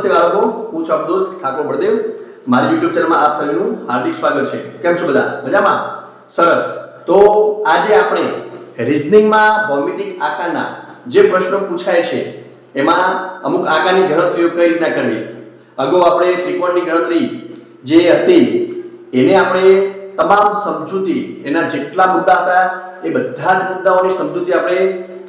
નમસ્તે બાળકો, હું છું આપનો દોસ્ત ઠાકોર બળદેવ। મારી YouTube ચેનલમાં આપ સૌનું હાર્દિક સ્વાગત છે। કેમ છો બધા? મજામાં? સરસ। તો આજે આપણે રીઝનિંગમાં ભૌમિતિક આકારના જે પ્રશ્નો પૂછાય છે એમાં અમુક આકારની ગણતરીઓ કઈ રીતના કરવી। અગાઉ આપણે ત્રિકોણની ગણતરી જે હતી એને આપણે તમામ સમજૂતી એના જેટલા મુદ્દા હતા એ બધા જ મુદ્દાઓની સમજૂતી આપણે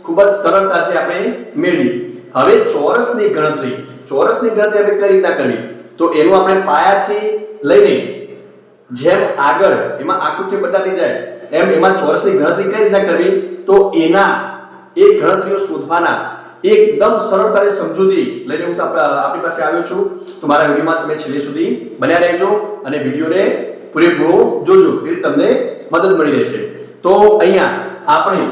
ખૂબ જ સરળતાથી આપણે મેળવી। હવે ચોરસની ગણતરી આપણે કઈ રીતના કરવી તો એનું આપણે પાયાથી લઈને જેમ આગળ એમાં આકૃતિ બદલાતી જાય એમ એમાં ચોરસની ગણતરી કઈ રીતના કરવી તો એના એ ગણતરીઓ શોધવાના એકદમ સરળતાથી સમજૂતી લઈને હું આપણી પાસે આવ્યો છું। તો મારા વિડીયોમાં તમે છેલ્લે સુધી બન્યા રહેજો અને વિડીયોને પૂરેપૂરો જોજો, તેથી તમને મદદ મળી રહેશે। તો અહીંયા આપણે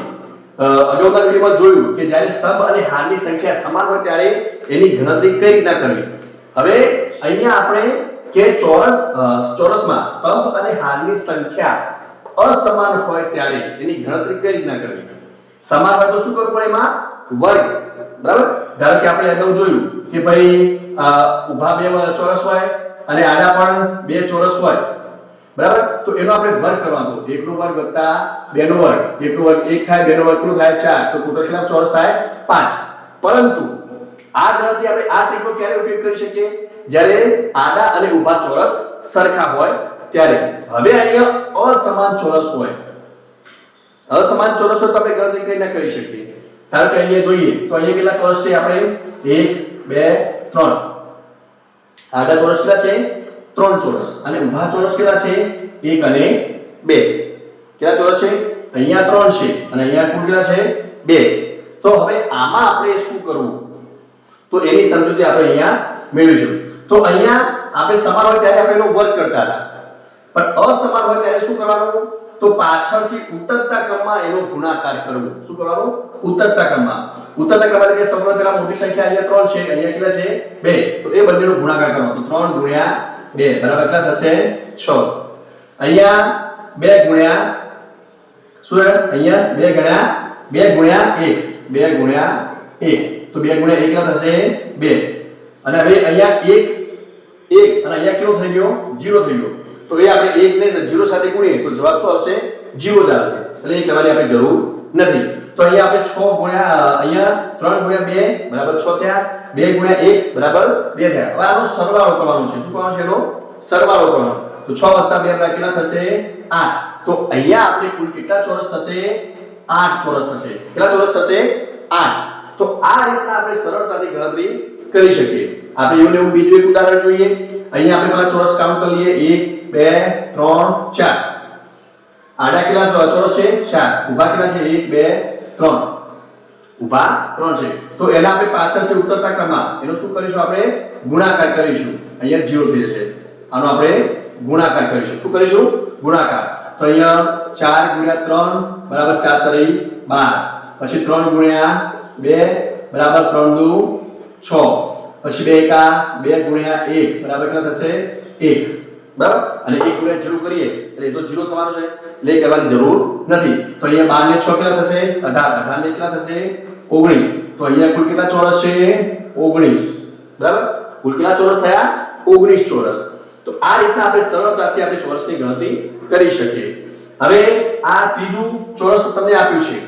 અગાઉના વિડીયોમાં જોયું કે જ્યારે સ્તંભ અને હારની સંખ્યા સમાન હોય ત્યારે એની ગણતરી કઈ રીતના કરવી। હવે અહીંયા આપણે કે ચોરસમાં સ્તંભ અને હારની સંખ્યા અસમાન હોય ત્યારે એની ગણતરી કઈ રીતના કરવી। સમાન હોય તો શું કરવું પડે? એમાં વર્ગ, બરાબર। ધારો કે આપણે અગાઉ જોયું કે ભાઈ ઊભા બે ચોરસ હોય અને આડા પણ બે ચોરસ હોય, બરાબર। તો એનો આપણે વર્ગ કરવાનો, 1 નો વર્ગ વત્તા 2 નો વર્ગ, 1 નો વર્ગ 1 થાય, 2 નો વર્ગ કેટલું થાય 4, તો ટોટલ કેટલા ચોરસ થાય 5। પરંતુ આ ગણતરી આપણે આ ટ્રીકનો ક્યારે ઉપયોગ કરી શકીએ? જ્યારે આડા અને ઊભા ચોરસ સરખા હોય ત્યારે। હવે અહીંયા અસમાન ચોરસ હોય, અસમાન ચોરસ હોય તો આપણે ગણતરી કઈ ના કરી શકીએ। ધારો કે અહીંયા જોઈએ તો અહીંયા કેટલા ચોરસ છે? આપણે 1 2 3 આડા ચોરસ કેટલા છે? 3 ચોરસ અને ઊભા ચોરસ કેટલા છે? 1 અને 2। કેટલા ચોરસ છે? અહીંયા 3 છે અને અહીંયા કુલ કેટલા છે? 2। તો હવે આમાં આપણે શું કરવું તો એની સમજૂતી આપણે અહીંયા મેળવીશું। તો અહીંયા આપણે સમાન હોય ત્યારે આપણે એનો વર્ગ કરતા હતા, પણ અસમાન હોય ત્યારે શું કરવાનું તો પાછળથી ઉતરતા ક્રમમાં એનો ગુણાકાર કરવો। શું કરવાનું? ઉતરતા ક્રમમાં। ઉતરતા ક્રમમાં એટલે કે સૌપ્રથમ પહેલા મોટી સંખ્યા અહીંયા 3 છે, અહીંયા કેટલા છે? 2, તો એ બંનેનો ગુણાકાર કરવાનો। તો 3 ગુણ્યા 2 બરાબર કેટલા થશે? 6। અહીંયા 2 ગુણ્યા શું છે? અહીંયા 2 ગુણ્યા 1, 2 ગુણ્યા 1, તો 2 ગુણ્યા 1 કેટલા થશે? 2। અને હવે અહીંયા 1 અને અહીંયા કેટલો થઈ ગયો? 0 થઈ ગયો। તો એ આપણે 1 ને 0 સાથે ગુણીએ તો જવાબ શું આવશે? 0 જ આવશે, એટલે એ કહેવાની આપણે જરૂર નથી। તો અહીંયા આપણે 6 ગુણ્યા અહીંયા 3 ગુણ્યા 2 બરાબર 6 થયા, 2 ગુણ્યા 1 બરાબર 2 થયા। હવે આનો સરવાળો કરવાનો છે। શું કરવાનો છે? એનો સરવાળો કરવાનો। તો 6 + 2 બરાબર કેટલા થશે? 8। તો અહીંયા આપણે કુલ કેટલા ચોરસ થશે? 8 ચોરસ થશે। કેટલા ચોરસ થશે? 8। તો આ રીતના આપણે સરળતાથી ગણતરી કરી શકીએ। આપણે એવું બીજું એક ઉદાહરણ જોઈએ। અહીંયા આપણે પહેલા ચોરસ કાઉન્ટ કરી લઈએ। 1 2 3 4 આડા કેટલા ચોરસ છે? 4। ઊભા કેટલા છે? 1 2 3 ઊભા 3 છે। તો એના આપણે પાછળથી ઉતરતા ક્રમમાં એનો શું કરીશું? આપણે ગુણાકાર કરીશું। અહીંયા 0 થઈ જશે, આનો આપણે ગુણાકાર કરીશું। શું કરીશું? ગુણાકાર। તો અહીંયા 4 ગુણ્યા 3 બરાબર 4 તરી 12, પછી 3 ગુણ્યા 2 બરાબર 3 દુ 6, પછી 2 એકા 2 ગુણ્યા 1 બરાબર કેટલા થશે? 1, બરાબર। અને 1 ગુણ્યા 0 કરીએ એટલે એ તો 0 થવાનું છે, એટલે એ કરવાની જરૂર નથી। તો અહીંયા 12 ને 6 કેટલા થશે? 18, 18 ને કેટલા થશે? 19। તો અહીંયા કુલ કેટલા ચોરસ છે? 19, બરાબર। કુલ કેટલા ચોરસ થયા? 19 ચોરસ। તો આ રીતના આપણે સરળતાથી આપણે ચોરસની ગણતરી કરી શકીએ। હવે આ ત્રીજું ચોરસ તમને આપ્યું છે,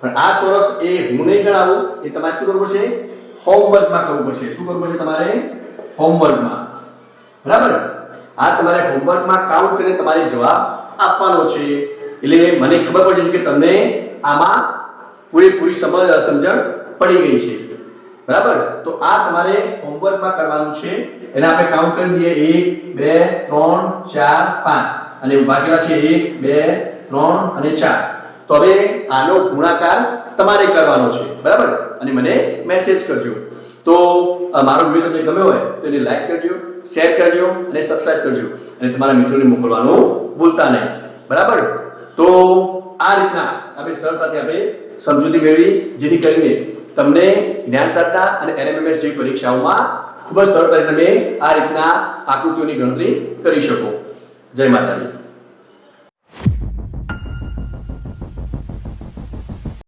પણ આ ચોરસ એ હું નહીં ગણાવું, એ તમારે શું કરવું પડશે? હોમવર્કમાં કરવું પડશે। શું કરવું પડશે તમારે? હોમવર્કમાં, બરાબર। આ તમારે હોમવર્કમાં કાઉન્ટ કરીને તમારે જવાબ આપવાનો છે, એટલે મને ખબર પડી છે કે તમને આમાં પૂરેપૂરી સમજણ પડી ગઈ છે, બરાબર। તો આ તમારે હોમવર્કમાં કરવાનું છે। એને આપણે કાઉન્ટ કરી દઈએ 1 2 3 4 5 અને ઊભા કેટલા છે? 1 2 3 અને 4। તો હવે આનો ગુણાકાર તમારે કરવાનો છે, બરાબર। અને મને મેસેજ કરજો। તો મારો વિડિયો તમને ગમ્યો હોય તો એને લાઈક કરજો, શેર કરજો અને સબસ્ક્રાઇબ કરજો, અને તમારા મિત્રોને મોકલવાનું ભૂલતા નહીં, બરાબર। તો આ રીતના આપણે સરળતાથી આપણે સમજૂતી મેળવી, જેથી કરીને તમને જ્ઞાનશાસ્ત્ર અને LMS જેવી પરીક્ષાઓમાં ખૂબ જ સરળતાથી તમે આ રીતના આકૃતિઓની ગણતરી કરી શકો। જય માતાજી।